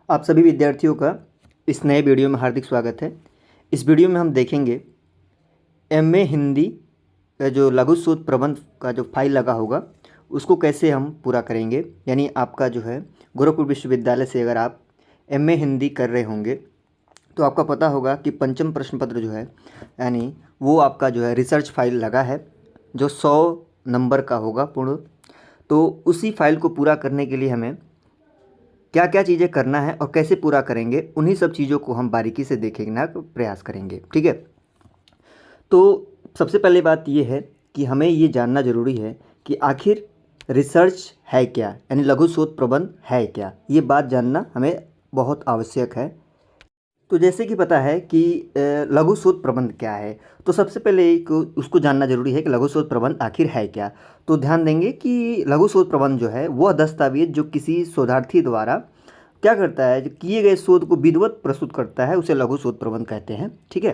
आप सभी विद्यार्थियों का इस नए वीडियो में हार्दिक स्वागत है। इस वीडियो में हम देखेंगे एमए हिंदी का जो लघु शोध प्रबंध का जो फाइल लगा होगा उसको कैसे हम पूरा करेंगे। यानी आपका जो है गोरखपुर विश्वविद्यालय से अगर आप एमए हिंदी कर रहे होंगे तो आपका पता होगा कि पंचम प्रश्न पत्र जो है यानी वो आपका जो है रिसर्च फाइल लगा है जो 100 नंबर का होगा पूर्ण। तो उसी फाइल को पूरा करने के लिए हमें क्या क्या चीज़ें करना है और कैसे पूरा करेंगे, उन्हीं सब चीज़ों को हम बारीकी से देखने का प्रयास करेंगे। ठीक है, तो सबसे पहले बात ये है कि हमें ये जानना ज़रूरी है कि आखिर रिसर्च है क्या, यानी लघु शोध प्रबंध है क्या। ये बात जानना हमें बहुत आवश्यक है। तो जैसे कि पता है कि लघु शोध प्रबंध क्या है, तो सबसे पहले उसको जानना जरूरी है कि लघु शोध प्रबंध आखिर है क्या। तो ध्यान देंगे कि लघु शोध प्रबंध जो है वह दस्तावेज जो किसी शोधार्थी द्वारा क्या करता है, जो किए गए शोध को विधिवत प्रस्तुत करता है उसे लघु शोध प्रबंध कहते हैं। ठीक है,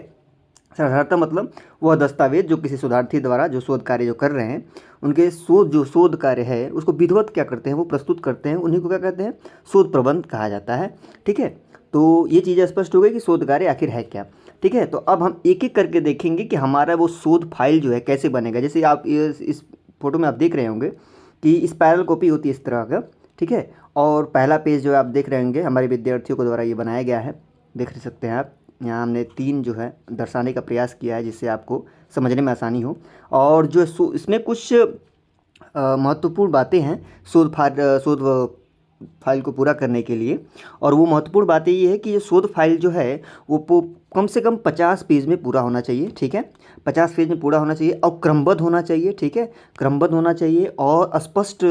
साधारणतः मतलब वह दस्तावेज जो किसी शोधार्थी द्वारा जो शोध कार्य जो कर रहे हैं उनके शोध कार्य है उसको विधिवत क्या करते हैं, वो प्रस्तुत करते हैं, उन्हीं को क्या कहते हैं, शोध प्रबंध कहा जाता है। ठीक है, तो ये चीज़ें स्पष्ट हो गई कि शोध कार्य आखिर है क्या। ठीक है, तो अब हम एक एक करके देखेंगे कि हमारा वो शोध फाइल जो है कैसे बनेगा। जैसे आप इस फोटो में आप देख रहे होंगे कि स्पायरल कॉपी होती है इस तरह का। ठीक है, और पहला पेज जो आप देख रहे होंगे हमारे विद्यार्थियों को द्वारा ये बनाया गया है, देख सकते हैं आप। यहाँ हमने 3 जो है दर्शाने का प्रयास किया है जिससे आपको समझने में आसानी हो। और जो इसमें कुछ महत्वपूर्ण बातें हैं शोध फाइल को पूरा करने के लिए। और वो महत्वपूर्ण बातें ये है कि ये शोध फाइल जो है वो कम से कम 50 पेज में पूरा होना चाहिए। ठीक है, 50 पेज में पूरा होना चाहिए और क्रमबद्ध होना चाहिए। ठीक है, क्रमबद्ध होना चाहिए और स्पष्ट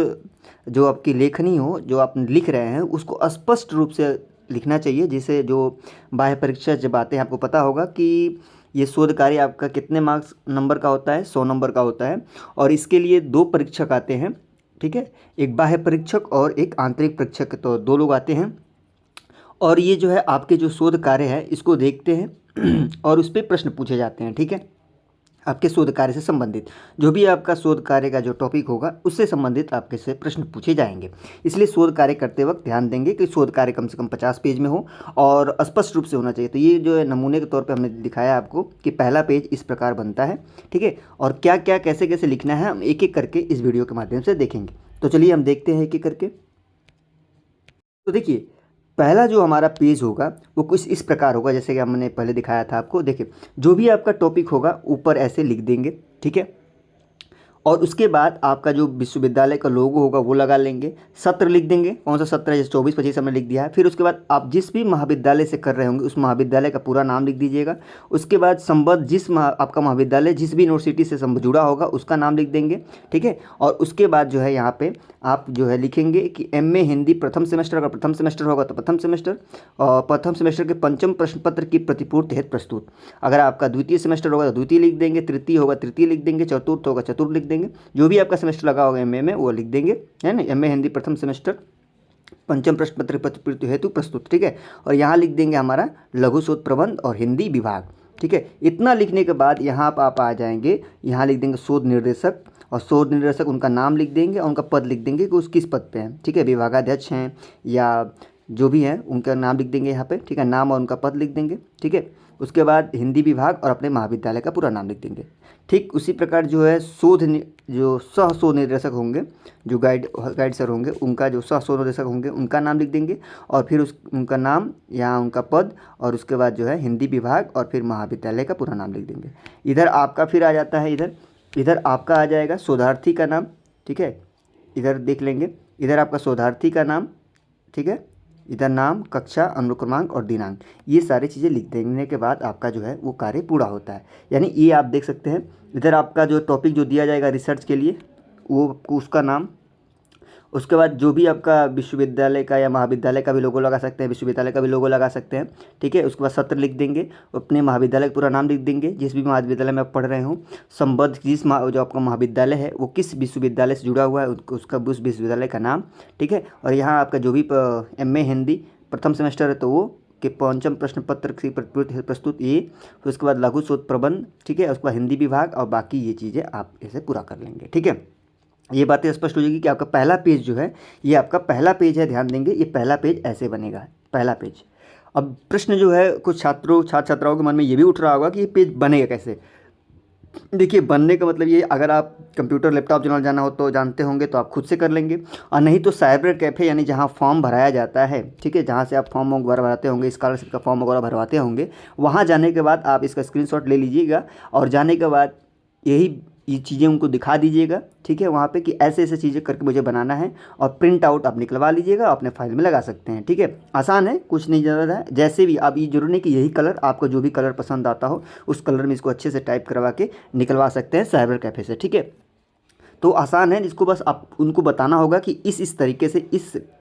जो आपकी लेखनी हो, जो आप लिख रहे हैं उसको स्पष्ट रूप से लिखना चाहिए, जिसे जो बाह्य परीक्षा जब आते हैं आपको पता होगा कि ये शोध कार्य आपका कितने मार्क्स नंबर का होता है, 100 नंबर का होता है। और इसके लिए 2 परीक्षक आते हैं। ठीक है, एक बाह्य परीक्षक और एक आंतरिक परीक्षक, तो 2 लोग आते हैं। और ये जो है आपके जो शोध कार्य है इसको देखते हैं और उस पर प्रश्न पूछे जाते हैं। ठीक है, आपके शोध कार्य से संबंधित जो भी आपका शोध कार्य का जो टॉपिक होगा उससे संबंधित आपके से प्रश्न पूछे जाएंगे। इसलिए शोध कार्य करते वक्त ध्यान देंगे कि शोध कार्य कम से कम 50 पेज में हो और स्पष्ट रूप से होना चाहिए। तो ये जो है नमूने के तौर पे हमने दिखाया आपको कि पहला पेज इस प्रकार बनता है। ठीक है, और क्या क्या कैसे कैसे लिखना है हम एक एक करके इस वीडियो के माध्यम से देखेंगे। तो चलिए हम देखते हैं एक एक करके। तो देखिए, पहला जो हमारा पेज होगा वो कुछ इस प्रकार होगा जैसे कि हमने पहले दिखाया था आपको। देखिए, जो भी आपका टॉपिक होगा ऊपर ऐसे लिख देंगे। ठीक है, और उसके बाद आपका जो विश्वविद्यालय का लोगो होगा वो लगा लेंगे। सत्र लिख देंगे, कौन सा सत्र है, जैसे 24-25 हमने लिख दिया है। फिर उसके बाद आप जिस भी महाविद्यालय से कर रहे होंगे उस महाविद्यालय का पूरा नाम लिख दीजिएगा। उसके बाद संबद्ध आपका महाविद्यालय जिस भी यूनिवर्सिटी से जुड़ा होगा उसका नाम लिख देंगे। ठीक है, और उसके बाद जो है यहाँ पे आप जो है लिखेंगे कि एमए हिंदी प्रथम सेमेस्टर, अगर प्रथम सेमेस्टर होगा तो प्रथम सेमेस्टर, और प्रथम सेमेस्टर के पंचम प्रश्न पत्र की प्रतिपूर्ति हेतु प्रस्तुत। अगर आपका द्वितीय सेमेस्टर होगा तो द्वितीय लिख देंगे, तृतीय होगा तृतीय लिख देंगे, चतुर्थ होगा चतुर्थ लिख देंगे। जो भी आपका सेमेस्टर लगा होगा एमए में वो लिख देंगे, है ना। एमए हिंदी प्रथम सेमेस्टर पंचम प्रश्न पत्र प्रतिपूर्ति हेतु प्रस्तुत। ठीक है, और यहाँ लिख देंगे हमारा लघु शोध प्रबंध और हिंदी विभाग। ठीक है, इतना लिखने के बाद यहाँ पर आप आ जाएंगे, यहाँ लिख देंगे शोध निर्देशक, और शोध निर्देशक उनका नाम लिख देंगे और उनका पद लिख देंगे कि उस किस पद पे हैं। ठीक है, विभागाध्यक्ष हैं या जो भी हैं उनका नाम लिख देंगे यहाँ पे। ठीक है, नाम और उनका पद लिख देंगे। ठीक है, उसके बाद हिंदी विभाग और अपने महाविद्यालय का पूरा नाम लिख देंगे। ठीक उसी प्रकार जो है जो सह शोध निर्देशक होंगे, जो गाइड सर होंगे, उनका जो सह शोध निर्देशक होंगे उनका नाम लिख देंगे और फिर उनका नाम या उनका पद, और उसके बाद जो है हिंदी विभाग और फिर महाविद्यालय का पूरा नाम लिख देंगे। इधर आपका फिर आ जाता है, इधर आपका आ जाएगा शोधार्थी का नाम। ठीक है, इधर देख लेंगे, इधर आपका शोधार्थी का नाम। ठीक है, इधर नाम, कक्षा, अनुक्रमांक और दिनांक, ये सारी चीज़ें लिख देने के बाद आपका जो है वो कार्य पूरा होता है। यानी ये आप देख सकते हैं, इधर आपका जो टॉपिक जो दिया जाएगा रिसर्च के लिए वो उसका नाम, उसके बाद जो भी आपका विश्वविद्यालय का या महाविद्यालय का भी लोगो लगा सकते हैं, विश्वविद्यालय का भी लोगो लगा सकते हैं। ठीक है, उसके बाद सत्र लिख देंगे, अपने महाविद्यालय का पूरा नाम लिख देंगे, जिस भी महाविद्यालय में आप पढ़ रहे हो, संबद्ध जो आपका महाविद्यालय है वो किस विश्वविद्यालय से जुड़ा हुआ है उसका उस विश्वविद्यालय का नाम। ठीक है, और यहाँ आपका जो भी एमए हिंदी प्रथम सेमेस्टर है तो वो कि पंचम प्रश्न पत्र की प्रस्तुत ये, फिर उसके बाद लघु शोध प्रबंध। ठीक है, उसके बाद हिंदी विभाग और बाकी ये चीज़ें आप इसे पूरा कर लेंगे। ठीक है, ये बातें स्पष्ट हो जाएगी कि आपका पहला पेज जो है, ये आपका पहला पेज है, ध्यान देंगे, ये पहला पेज ऐसे बनेगा, पहला पेज। अब प्रश्न जो है कुछ छात्र छात्राओं के मन में ये भी उठ रहा होगा कि ये पेज बनेगा कैसे। देखिए, बनने का मतलब ये, अगर आप कंप्यूटर लैपटॉप चलाना जाना हो तो जानते होंगे, तो आप खुद से कर लेंगे, और नहीं तो साइबर कैफ़े यानी जहाँ फॉर्म भराया जाता है, ठीक है, जहाँ से आप फॉर्म वगैरह भराते होंगे, स्कॉलरशिप का फॉर्म वगैरह भरवाते होंगे, वहाँ जाने के बाद आप इसका स्क्रीनशॉट ले लीजिएगा, और जाने के बाद ये चीज़ें उनको दिखा दीजिएगा, ठीक है, वहाँ पे कि ऐसे ऐसे चीज़ें करके मुझे बनाना है, और प्रिंट आउट आप निकलवा लीजिएगा, अपने फाइल में लगा सकते हैं, ठीक है। आसान है, कुछ नहीं ज़रूरत है, जैसे भी आप, ये जरूरी नहीं कि यही कलर, आपको जो भी कलर पसंद आता हो उस कलर में इसको अच्छे से टाइप करवा के निकलवा सकते हैं साइबर कैफ़े से, ठीक है। तो आसान है, इसको बस आप उनको बताना होगा कि इस तरीके से,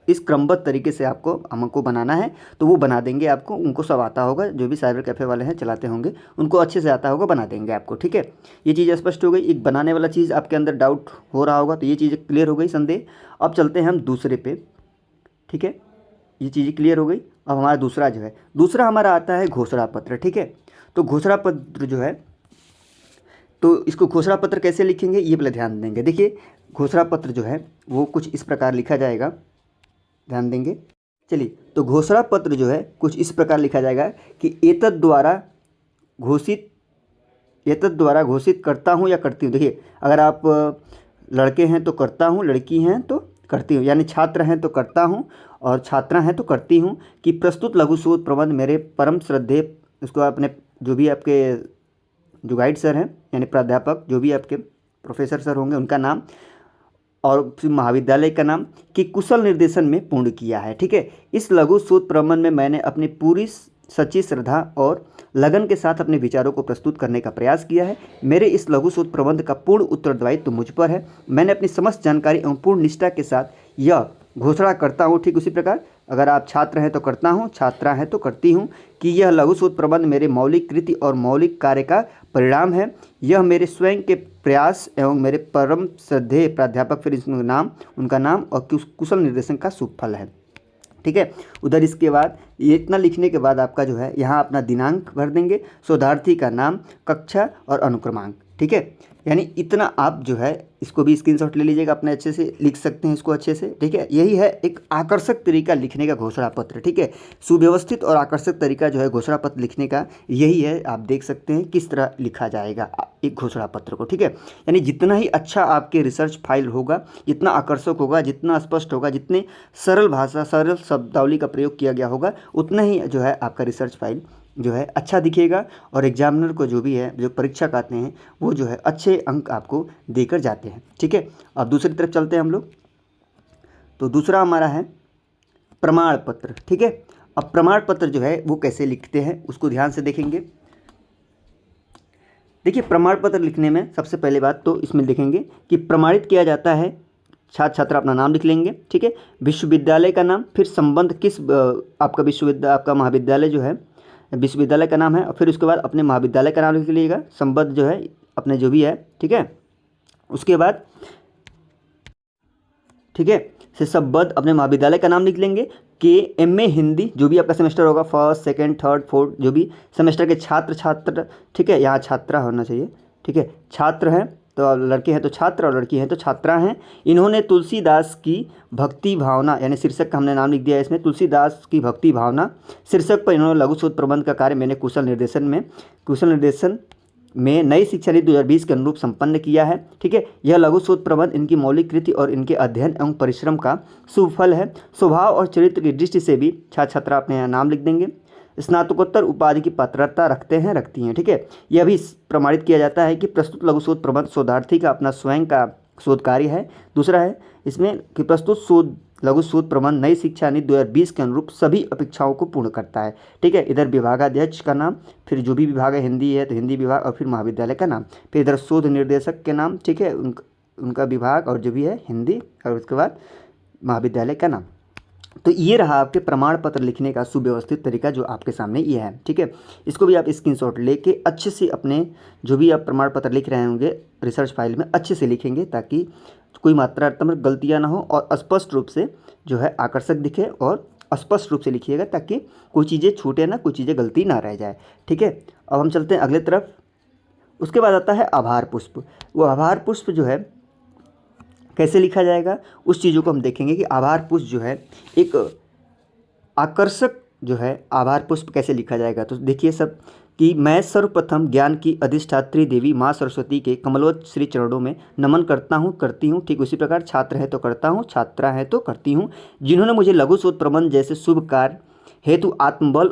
इस क्रमबद्ध तरीके से आपको हमको बनाना है, तो वो बना देंगे आपको, उनको सब आता होगा, जो भी साइबर कैफ़े वाले हैं चलाते होंगे उनको अच्छे से आता होगा, बना देंगे आपको, ठीक है। ये चीज़ स्पष्ट हो गई, एक बनाने वाला चीज़ आपके अंदर डाउट हो रहा होगा, तो ये चीज़ें क्लियर हो गई, संदेह। अब चलते हैं हम दूसरे पे, ठीक है, ये चीज़ें क्लियर हो गई। अब हमारा दूसरा जो है, दूसरा हमारा आता है घोषणा पत्र, ठीक है। तो घोषणा पत्र जो है, तो इसको घोषणा पत्र कैसे लिखेंगे ये पहले ध्यान देंगे। देखिए, घोषणा पत्र जो है वो कुछ इस प्रकार लिखा जाएगा, ध्यान देंगे। चलिए, तो घोषणा पत्र जो है कुछ इस प्रकार लिखा जाएगा कि एतद् द्वारा घोषित करता हूँ या करती हूँ। देखिए, अगर आप लड़के हैं तो करता हूँ, लड़की हैं तो करती हूँ, यानी छात्र हैं तो करता हूँ और छात्रा हैं तो करती हूँ, कि प्रस्तुत लघु शोध प्रबंध मेरे परम श्रद्धेय, उसको अपने जो भी आपके जो गाइड सर हैं यानी प्राध्यापक, जो भी आपके प्रोफेसर सर होंगे उनका नाम, और फिर महाविद्यालय का नाम, कि कुशल निर्देशन में पूर्ण किया है, ठीक है। इस लघु शोध प्रबंध में मैंने अपनी पूरी सच्ची श्रद्धा और लगन के साथ अपने विचारों को प्रस्तुत करने का प्रयास किया है। मेरे इस लघु शोध प्रबंध का पूर्ण उत्तरदायित्व मुझ पर है। मैंने अपनी समस्त जानकारी एवं पूर्ण निष्ठा के साथ यह घोषणा करता हूँ, ठीक उसी प्रकार अगर आप छात्र हैं तो करता हूँ, छात्रा हैं तो करती हूँ, कि यह लघु शोध प्रबंध मेरे मौलिक कृति और मौलिक कार्य का परिणाम है। यह मेरे स्वयं के प्रयास एवं मेरे परम श्रद्धेय प्राध्यापक, फिर उनका नाम और कुशल निर्देशन का शुभ फल है, ठीक है। उधर इसके बाद ये इतना लिखने के बाद आपका जो है यहाँ अपना दिनांक भर देंगे, शोधार्थी का नाम, कक्षा और अनुक्रमांक, ठीक है। यानी इतना आप जो है इसको भी स्क्रीनशॉट ले लीजिएगा, अपने अच्छे से लिख सकते हैं इसको अच्छे से, ठीक है। यही है एक आकर्षक तरीका लिखने का घोषणा पत्र, ठीक है। सुव्यवस्थित और आकर्षक तरीका जो है घोषणा पत्र लिखने का यही है। आप देख सकते हैं किस तरह लिखा जाएगा एक घोषणा पत्र को, ठीक है। यानी जितना ही अच्छा आपके रिसर्च फाइल होगा, जितना आकर्षक होगा, जितना स्पष्ट होगा, जितने सरल भाषा, सरल शब्दावली का प्रयोग किया गया होगा, उतना ही जो है आपका रिसर्च फाइल जो है अच्छा दिखेगा, और एग्जामिनर को जो भी है, जो परीक्षक आते हैं, वो जो है अच्छे अंक आपको देकर जाते हैं, ठीक है। अब दूसरी तरफ चलते हैं हम लोग। तो दूसरा हमारा है प्रमाण पत्र, ठीक है। अब प्रमाण पत्र जो है वो कैसे लिखते हैं उसको ध्यान से देखेंगे। देखिए, प्रमाण पत्र लिखने में सबसे पहले बात तो इसमें लिखेंगे कि प्रमाणित किया जाता है, छात्र छात्रा अपना नाम लिख लेंगे, ठीक है, विश्वविद्यालय का नाम, फिर संबंध किस आपका विश्वविद्यालय, आपका महाविद्यालय जो है विश्वविद्यालय का नाम है, और फिर उसके बाद अपने महाविद्यालय का नाम लिख लीजिएगा, संबद्ध जो है अपने जो भी है, ठीक है। उसके बाद, ठीक है, से संबद्ध अपने महाविद्यालय का नाम लिख लेंगे, कि MA हिंदी जो भी आपका सेमेस्टर होगा, फर्स्ट सेकंड थर्ड फोर्थ जो भी सेमेस्टर के छात्र, ठीक है, यहाँ छात्रा होना चाहिए, ठीक है, छात्र हैं तो लड़के हैं तो छात्र और लड़की हैं तो छात्रा हैं। इन्होंने तुलसीदास की भक्ति भावना, यानी शीर्षक का हमने नाम लिख दिया है इसमें, तुलसीदास की भक्ति भावना शीर्षक पर इन्होंने लघु शोध प्रबंध का कार्य मैंने कुशल निर्देशन में नई शिक्षा नीति 2020 के अनुरूप संपन्न किया है, ठीक है। यह लघु शोध प्रबंध इनकी मौलिक कृति और इनके अध्ययन एवं परिश्रम का शुभ फल है। स्वभाव और चरित्र की दृष्टि से भी छात्र छात्रा अपने यहाँ नाम लिख देंगे। स्नातकोत्तर उपाधि की पात्रता रखते हैं, रखती हैं, ठीक है। यह भी प्रमाणित किया जाता है कि प्रस्तुत लघु शोध प्रबंध शोधार्थी का अपना स्वयं का शोध कार्य है। दूसरा है इसमें कि प्रस्तुत लघु शोध प्रबंध नई शिक्षा नीति 2020 के अनुरूप सभी अपेक्षाओं को पूर्ण करता है, ठीक है। इधर विभागाध्यक्ष का नाम, फिर जो भी विभाग है, हिंदी है तो हिंदी विभाग, और फिर महाविद्यालय का नाम, फिर इधर शोध निर्देशक के नाम, ठीक है, उनका विभाग और जो भी है हिंदी, और उसके बाद महाविद्यालय का नाम। तो ये रहा आपके प्रमाण पत्र लिखने का सुव्यवस्थित तरीका जो आपके सामने ये है, ठीक है। इसको भी आप स्क्रीनशॉट लेके अच्छे से अपने जो भी आप प्रमाण पत्र लिख रहे होंगे रिसर्च फाइल में अच्छे से लिखेंगे, ताकि कोई मात्रात्मक गलतियाँ ना हो और स्पष्ट रूप से जो है आकर्षक दिखे, और स्पष्ट रूप से लिखिएगा ताकि कोई चीज़ें छूटे ना, कोई चीज़ें गलती ना रह जाए, ठीक है। अब हम चलते हैं अगले तरफ। उसके बाद आता है आभार पुष्प। वो आभार पुष्प जो है कैसे लिखा जाएगा उस चीज़ों को हम देखेंगे कि आभार पुष्प जो है एक आकर्षक जो है आभार पुष्प कैसे लिखा जाएगा। तो देखिए सब कि मैं सर्वप्रथम ज्ञान की अधिष्ठात्री देवी माँ सरस्वती के कमलवत श्री चरणों में नमन करता हूँ करती हूँ। ठीक उसी प्रकार छात्र है तो करता हूँ, छात्रा है तो करती हूँ, जिन्होंने मुझे लघु शोध प्रबंध जैसे शुभ कार्य हेतु आत्मबल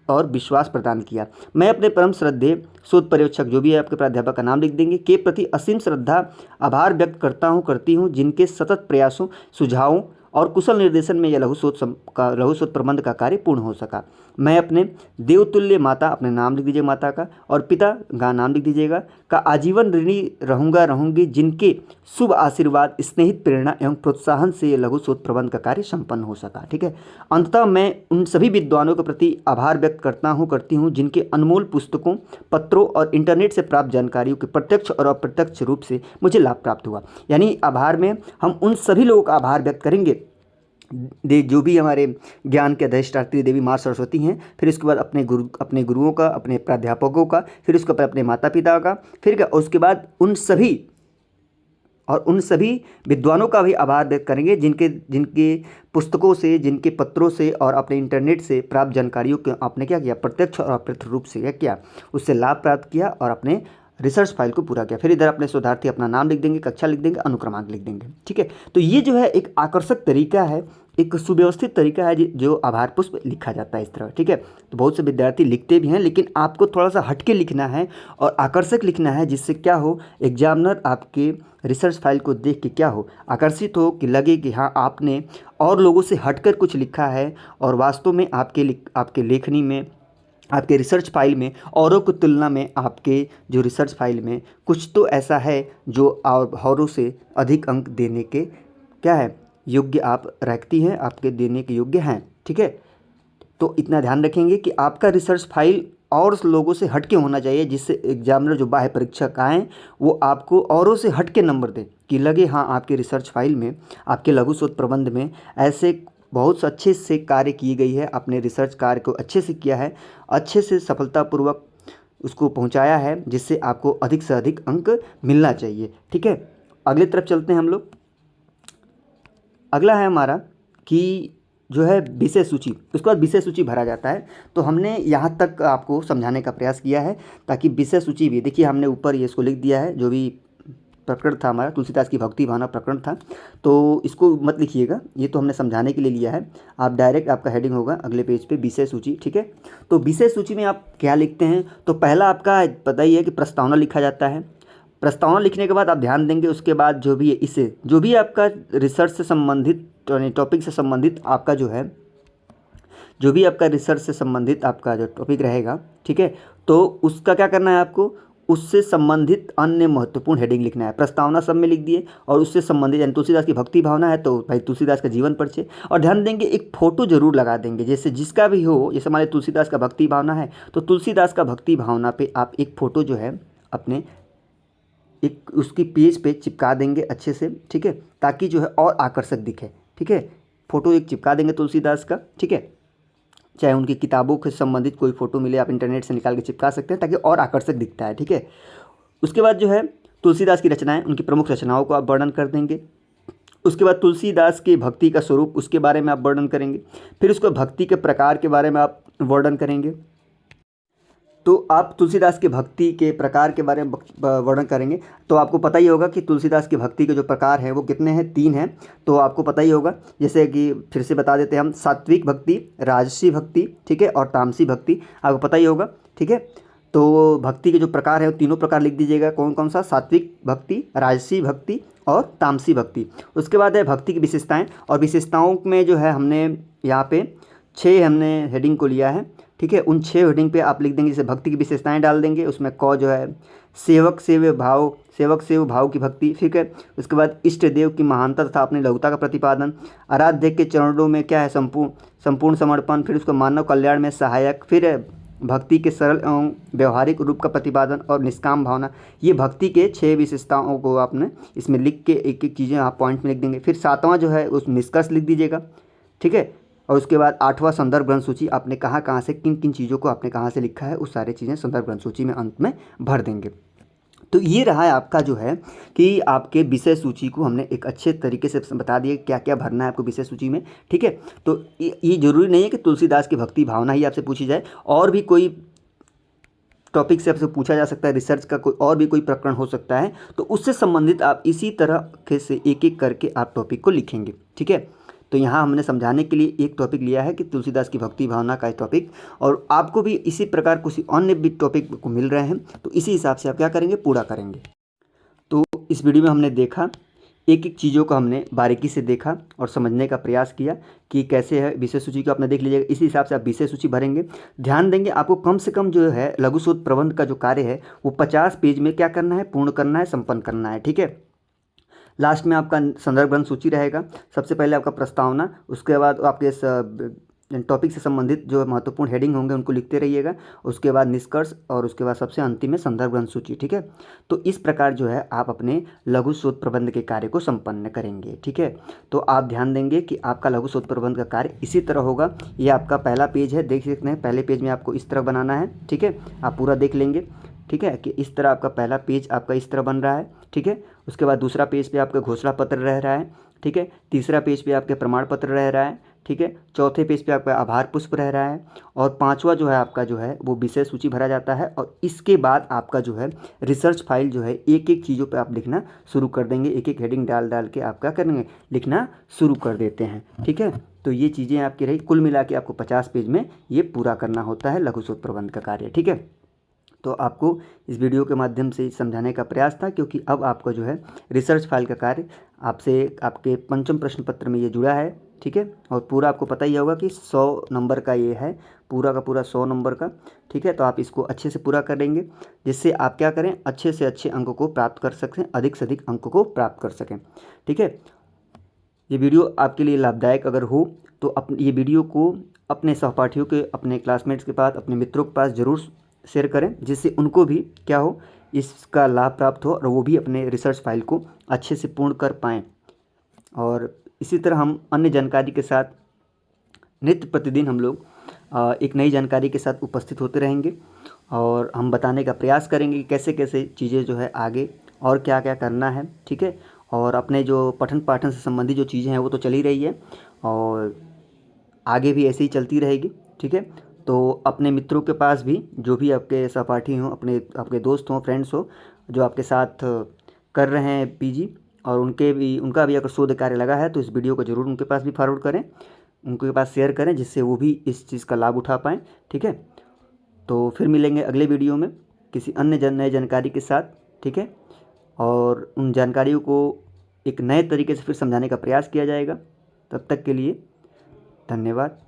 और विश्वास प्रदान किया। मैं अपने परम श्रद्धेय शोध पर्यवेक्षक जो भी है आपके प्राध्यापक का नाम लिख देंगे के प्रति असीम श्रद्धा आभार व्यक्त करता हूँ करती हूँ, जिनके सतत प्रयासों सुझावों और कुशल निर्देशन में यह लघु शोध प्रबंध का कार्य पूर्ण हो सका। मैं अपने देवतुल्य माता, अपने नाम लिख दीजिए माता का, और पिता का नाम लिख दीजिएगा, का आजीवन ऋणी रहूँगी, जिनके शुभ आशीर्वाद स्नेहित प्रेरणा एवं प्रोत्साहन से यह लघु शोध प्रबंध का कार्य संपन्न हो सका। ठीक है। अंततः मैं उन सभी विद्वानों के प्रति आभार व्यक्त करती हूँ जिनके अनमोल पुस्तकों, पत्रों और इंटरनेट से प्राप्त जानकारियों के प्रत्यक्ष और अप्रत्यक्ष रूप से मुझे लाभ प्राप्त हुआ। यानी आभार में हम उन सभी लोगों का आभार व्यक्त करेंगे जो भी हमारे ज्ञान के अधिष्ठात्री देवी माँ सरस्वती हैं, फिर इसके बाद अपने गुरुओं का, अपने प्राध्यापकों का, फिर उसके बाद अपने माता पिता का, फिर क्या उसके बाद उन सभी विद्वानों का भी आभार व्यक्त करेंगे जिनके पुस्तकों से, जिनके पत्रों से और अपने इंटरनेट से प्राप्त जानकारियों के आपने क्या किया, प्रत्यक्ष और अप्रत्यक्ष रूप से क्या उससे लाभ प्राप्त किया और अपने रिसर्च फाइल को पूरा किया। फिर इधर अपने शोधार्थी अपना नाम लिख देंगे, कक्षा लिख देंगे, अनुक्रमांक लिख देंगे। ठीक है। तो ये जो है एक आकर्षक तरीका है, एक सुव्यवस्थित तरीका है जो आभार पुष्प लिखा जाता है इस तरह। ठीक है। तो बहुत से विद्यार्थी लिखते भी हैं, लेकिन आपको थोड़ा सा हटके लिखना है और आकर्षक लिखना है, जिससे क्या हो, एग्जामिनर आपके रिसर्च फाइल को देख के क्या हो, आकर्षित हो, कि लगे कि हाँ आपने और लोगों से हटकर कुछ लिखा है और वास्तव में आपके लेखनी में, आपके रिसर्च फाइल में औरों की तुलना में आपके जो रिसर्च फाइल में कुछ तो ऐसा है जो औरों से अधिक अंक देने के क्या है, योग्य आप रखती हैं, आपके देने के योग्य हैं। ठीक है। तो इतना ध्यान रखेंगे कि आपका रिसर्च फाइल और लोगों से हटके होना चाहिए, जिससे एग्जामिनर जो बाह्य परीक्षक आएँ वो आपको औरों से हटके नंबर दें, कि लगे हाँ आपके रिसर्च फाइल में, आपके लघु शोध प्रबंध में ऐसे बहुत अच्छे से कार्य की गई है, अपने रिसर्च कार्य को अच्छे से किया है, अच्छे से सफलतापूर्वक उसको पहुंचाया है, जिससे आपको अधिक से अधिक अंक मिलना चाहिए। ठीक है। अगले तरफ चलते हैं हम लोग। अगला है हमारा कि जो है विषय सूची, उसके बाद विषय सूची भरा जाता है। तो हमने यहाँ तक आपको समझाने का प्रयास किया है ताकि विषय सूची भी, देखिए हमने ऊपर ये इसको लिख दिया है, जो भी प्रकरण था हमारा तुलसीदास की भक्ति भावना प्रकरण था, तो इसको मत लिखिएगा, ये तो हमने समझाने के लिए लिया है। आप डायरेक्ट, आपका हेडिंग होगा अगले पेज पे विषय सूची। ठीक है। तो विषय सूची में आप क्या लिखते हैं, तो पहला आपका पता ही है कि प्रस्तावना लिखा जाता है। प्रस्तावना लिखने के बाद आप ध्यान देंगे, उसके बाद जो भी इसे जो भी आपका रिसर्च से संबंधित टॉपिक से संबंधित आपका जो है, जो भी आपका रिसर्च से संबंधित आपका जो टॉपिक रहेगा, ठीक है, तो उसका क्या करना है आपको, उससे संबंधित अन्य महत्वपूर्ण हेडिंग लिखना है। प्रस्तावना सब में लिख दिए और उससे संबंधित, यानी तुलसीदास की भक्ति भावना है तो भाई तुलसीदास का जीवन परिचय, और ध्यान देंगे एक फ़ोटो जरूर लगा देंगे, जैसे जिसका भी हो, जैसे हमारे तुलसीदास का भक्ति भावना है तो तुलसीदास का भक्ति भावना पे आप एक फ़ोटो जो है अपने एक उसकी पेज पे चिपका देंगे अच्छे से। ठीक है। ताकि जो है और आकर्षक दिखे। ठीक है। फ़ोटो एक चिपका देंगे तुलसीदास का। ठीक है। चाहे उनकी किताबों के संबंधित कोई फ़ोटो मिले, आप इंटरनेट से निकाल के चिपका सकते हैं ताकि और आकर्षक दिखता है। ठीक है। उसके बाद जो है तुलसीदास की रचनाएं, उनकी प्रमुख रचनाओं को आप वर्णन कर देंगे। उसके बाद तुलसीदास के भक्ति का स्वरूप, उसके बारे में आप वर्णन करेंगे। फिर उसको भक्ति के प्रकार के बारे में आप वर्णन करेंगे। तो आप तुलसीदास के भक्ति के प्रकार के बारे में वर्णन करेंगे। तो आपको पता ही होगा कि तुलसीदास की भक्ति के जो प्रकार हैं वो कितने हैं, 3 हैं। तो आपको पता ही होगा, जैसे कि फिर से बता देते हैं हम, सात्विक भक्ति, राजसी भक्ति, ठीक है, और तामसी भक्ति, आपको पता ही होगा। ठीक है। तो भक्ति के जो प्रकार हैं वो तीनों प्रकार लिख दीजिएगा, कौन कौन सा, सात्विक भक्ति, राजसी भक्ति और तामसी भक्ति। उसके बाद है भक्ति की विशेषताएँ, और विशेषताओं में जो है हमने यहाँ पे 6 हमने हेडिंग को लिया है। ठीक है। उन 6 हेडिंग पे आप लिख देंगे, जैसे भक्ति की विशेषताएं डाल देंगे, उसमें क जो है सेवक सेव भाव की भक्ति। ठीक है। उसके बाद इष्ट देव की महानता तथा अपनी लघुता का प्रतिपादन, आराध्य के चरणों में क्या है, संपूर्ण समर्पण। फिर उसको मानव कल्याण में सहायक, फिर भक्ति के सरल एवं व्यवहारिक रूप का प्रतिपादन और निष्काम भावना। ये भक्ति के 6 विशेषताओं को आपने इसमें लिख के एक एक चीज़ें आप पॉइंट में लिख देंगे। फिर 7वां जो है उस निष्कर्ष लिख दीजिएगा। ठीक है। और उसके बाद 8वां संदर्भ ग्रंथ सूची, आपने कहाँ से किन किन चीज़ों को आपने कहाँ से लिखा है, उस सारी चीज़ें संदर्भ ग्रंथ सूची में अंत में भर देंगे। तो ये रहा है आपका जो है कि आपके विषय सूची को हमने एक अच्छे तरीके से बता दिया क्या क्या भरना है आपको विषय सूची में, ठीक है। तो ये ज़रूरी नहीं है कि तुलसीदास की भक्ति भावना ही आपसे पूछी जाए, और भी कोई टॉपिक से आपसे पूछा जा सकता है, रिसर्च का कोई और भी कोई प्रकरण हो सकता है, तो उससे संबंधित आप इसी तरह से एक एक करके आप टॉपिक को लिखेंगे, ठीक है। तो यहाँ हमने समझाने के लिए एक टॉपिक लिया है कि तुलसीदास की भक्ति भावना का टॉपिक, और आपको भी इसी प्रकार कुछ अन्य भी टॉपिक को मिल रहे हैं, तो इसी हिसाब से आप क्या करेंगे, पूरा करेंगे। तो इस वीडियो में हमने देखा, एक एक चीज़ों को हमने बारीकी से देखा और समझने का प्रयास किया कि कैसे है। विषय सूची को आपने देख लीजिएगा, इसी हिसाब से आप विषय सूची भरेंगे। ध्यान देंगे आपको कम से कम जो है लघु शोध प्रबंध का जो कार्य है वो 50 पेज में क्या करना है, पूर्ण करना है, संपन्न करना है, ठीक है। लास्ट में आपका संदर्भ ग्रंथ सूची रहेगा। सबसे पहले आपका प्रस्तावना, उसके बाद आपके टॉपिक से संबंधित जो महत्वपूर्ण हेडिंग होंगे उनको लिखते रहिएगा, उसके बाद निष्कर्ष, और उसके बाद सबसे अंतिम में संदर्भ ग्रंथ सूची, ठीक है। तो इस प्रकार जो है आप अपने लघु शोध प्रबंध के कार्य को संपन्न करेंगे, ठीक है। तो आप ध्यान देंगे कि आपका लघु शोध प्रबंध का कार्य इसी तरह होगा। ये आपका पहला पेज है, देख सकते हैं। पहले पेज में आपको इस तरह बनाना है, ठीक है। आप पूरा देख लेंगे, ठीक है, कि इस तरह आपका पहला पेज आपका इस तरह बन रहा है, ठीक है। उसके बाद दूसरा पेज पे आपका घोषणा पत्र रह रहा है, ठीक है। तीसरा पेज पे आपके प्रमाण पत्र रह रहा है, ठीक है। चौथे पेज पे आपका आभार पुष्प रह रहा है, और पांचवा जो है आपका जो है वो विषय सूची भरा जाता है। और इसके बाद आपका जो है रिसर्च फाइल जो है एक एक चीज़ों पे आप लिखना शुरू कर देंगे, एक एक हेडिंग डाल डाल के आप क्या करेंगे, लिखना शुरू कर देते हैं, ठीक है। तो ये चीज़ें आपकी रही, कुल मिला के आपको 50 पेज में ये पूरा करना होता है लघु शोध प्रबंध का कार्य, ठीक है। तो आपको इस वीडियो के माध्यम से समझाने का प्रयास था, क्योंकि अब आपका जो है रिसर्च फाइल का कार्य आपसे आपके पंचम प्रश्न पत्र में ये जुड़ा है, ठीक है। और पूरा आपको पता ही होगा कि 100 नंबर का ये है, पूरा का पूरा 100 नंबर का, ठीक है। तो आप इसको अच्छे से पूरा करेंगे, जिससे आप क्या करें, अच्छे से अच्छे अंकों को प्राप्त कर सकें, अधिक से अधिक अंकों को प्राप्त कर सकें, ठीक है। ये वीडियो आपके लिए लाभदायक अगर हो तो ये वीडियो को अपने सहपाठियों के, अपने क्लासमेट्स के पास, अपने मित्रों के पास ज़रूर शेयर करें, जिससे उनको भी क्या हो, इसका लाभ प्राप्त हो और वो भी अपने रिसर्च फाइल को अच्छे से पूर्ण कर पाएँ। और इसी तरह हम अन्य जानकारी के साथ नित्य प्रतिदिन हम लोग एक नई जानकारी के साथ उपस्थित होते रहेंगे, और हम बताने का प्रयास करेंगे कि कैसे कैसे चीज़ें जो है आगे और क्या क्या करना है, ठीक है। और अपने जो पठन पाठन से संबंधित जो चीज़ें हैं वो तो चल ही रही है, और आगे भी ऐसे ही चलती रहेगी, ठीक है। तो अपने मित्रों के पास भी, जो भी आपके सहपाठी हों, आपके दोस्त हों, फ्रेंड्स हो, जो आपके साथ कर रहे हैं पीजी, और उनका भी अगर शोध कार्य लगा है तो इस वीडियो को ज़रूर उनके पास भी फॉरवर्ड करें, उनके पास शेयर करें, जिससे वो भी इस चीज़ का लाभ उठा पाएँ, ठीक है। तो फिर मिलेंगे अगले वीडियो में किसी अन्य नए जानकारी के साथ, ठीक है। और उन जानकारियों को एक नए तरीके से फिर समझाने का प्रयास किया जाएगा। तब तक के लिए धन्यवाद।